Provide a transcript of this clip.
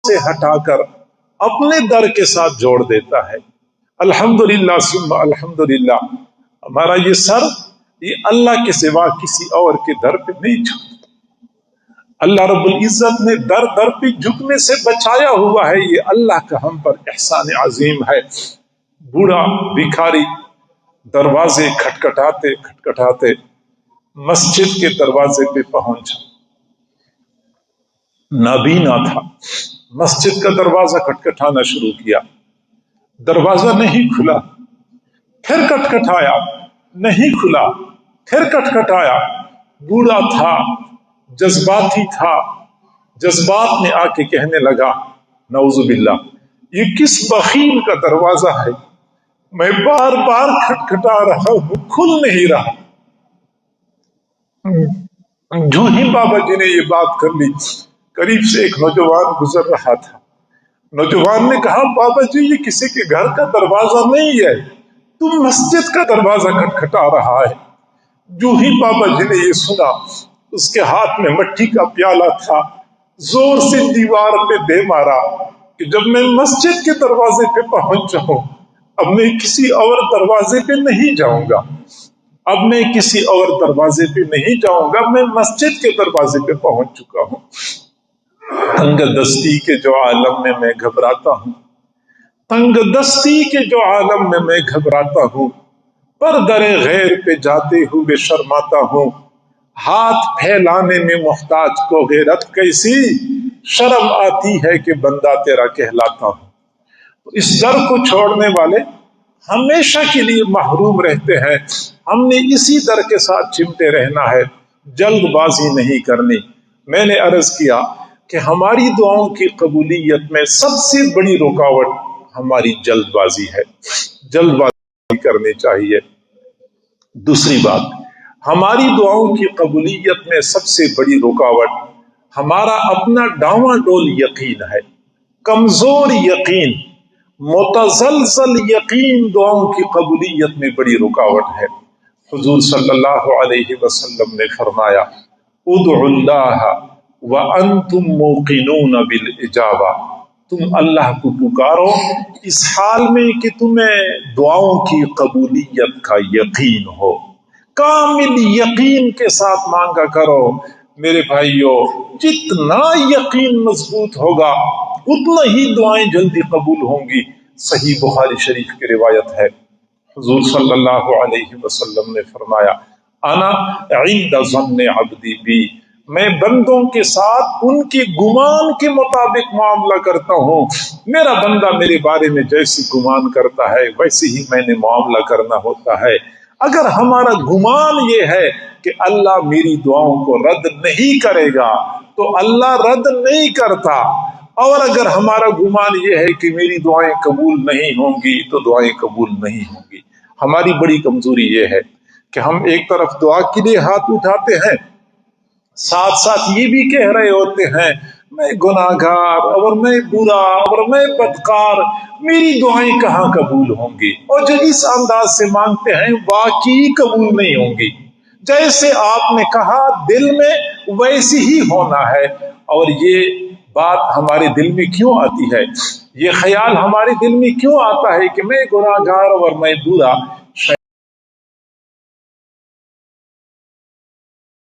से हटाकर अपने दर के साथ जोड़ देता है। अल्हम्दुलिल्लाह सुम्मा अल्हम्दुलिल्लाह, हमारा ये सर ये अल्लाह के सिवा किसी और के दर पे नहीं झुकता। अल्लाह रब्बुल इज्जत ने दर दर पे झुकने से बचाया हुआ है। ये अल्लाह का हम पर एहसान अजीम है। बूढ़ा भिखारी दरवाजे खटखटाते खटखटाते मस्जिद के दरवाजे पे पहुंचा। नाबीना था, मस्जिद का दरवाजा खटखटाना शुरू किया, दरवाजा नहीं खुला, फिर खटखटाया, नहीं खुला, फिर खटखटाया। बूढ़ा था, जज्बाती था, जज्बात में आके कहने लगा, नऊजुबिल्लाह, ये किस बखील का दरवाजा है, मैं बार बार खटखटा रहा हूं, खुल नहीं रहा। जो ही बाबा जी ने ये बात कर ली, करीब से एक नौजवान गुजर रहा था। नौजवान ने कहा, बाबा जी ये किसी के घर का दरवाजा नहीं है, तुम मस्जिद का दरवाजा खटखटा रहा है। जो ही बाबा जी ने ये सुना, उसके हाथ में मट्टी का प्याला था, जोर से दीवार पे दे मारा कि जब मैं मस्जिद के दरवाजे पे पहुंच जाऊं, अब मैं किसी और दरवाजे पे नहीं जाऊंगा, अब मैं किसी और दरवाजे पे नहीं जाऊंगा, मैं मस्जिद के दरवाजे पे पहुंच चुका हूं। तंगदस्ती के जो आलम में मैं घबराता हूं, तंगदस्ती के जो आलम में मैं घबराता हूं, पर दरे गैर पे जाते हुए शर्माता हूं। हाथ फैलाने में मोहताज को गैरत कैसी, शर्म आती है कि बंदा तेरा कहलाता हूं। तो इस डर को छोड़ने वाले हमेशा के लिए महरूम रहते हैं। हमने इसी डर के साथ चिमटे रहना है, जल्दबाजी नहीं करनी। मैंने अर्ज किया कि हमारी दुआओं की कबूलियत में सबसे बड़ी रुकावट हमारी जल्दबाजी है, जल्दबाजी करनी चाहिए। दूसरी बात, हमारी दुआओं की कबूलियत में सबसे बड़ी रुकावट हमारा अपना डावाडोल यकीन है, कमजोर यकीन, मुतज़लज़ल यकीन दुआओं की कबूलियत में बड़ी रुकावट है। हुजूर सल्लल्लाहु अलैहि वसल्लम ने फरमाया, उदउल्लाह व अंतुम मूक़िनून बिल इजाबा, तुम अल्लाह को पुकारो इस हाल में कि तुम्हें दुआओं की कबूलियत का यकीन हो, कामिल यकीन के साथ मांगा करो। मेरे भाइयों, जितना यकीन मजबूत होगा उतना ही दुआएं जल्दी कबूल होंगी। सही बुखारी शरीफ की रिवायत है, हुजूर सल्लल्लाहु अलैहि वसल्लम ने फरमाया, अना इंद ज़न्नि अब्दी बी, मैं बंदों के साथ उनके गुमान के मुताबिक मामला करता हूँ। मेरा बंदा मेरे बारे में जैसे गुमान करता है वैसे ही मैंने मामला करना होता है। अगर हमारा गुमान ये है कि अल्लाह मेरी दुआओं को रद्द नहीं करेगा तो अल्लाह रद्द नहीं करता, और अगर हमारा गुमान ये है कि मेरी दुआएं कबूल नहीं होंगी तो दुआएं कबूल नहीं होंगी। हमारी बड़ी कमजोरी ये है कि हम एक तरफ दुआ के लिए हाथ उठाते हैं, साथ साथ ये भी कह रहे होते हैं, मैं गुनाहगार और मैं बुरा और मैं बदकार, मेरी दुआएं कहाँ कबूल होंगी। और जो इस अंदाज से मांगते हैं वाकई कबूल नहीं होंगी। जैसे आपने कहा दिल में वैसे ही होना है। और ये बात हमारे दिल में क्यों आती है, ये ख्याल हमारे दिल में क्यों आता है कि मैं गुनाहगार और मैं बुरा,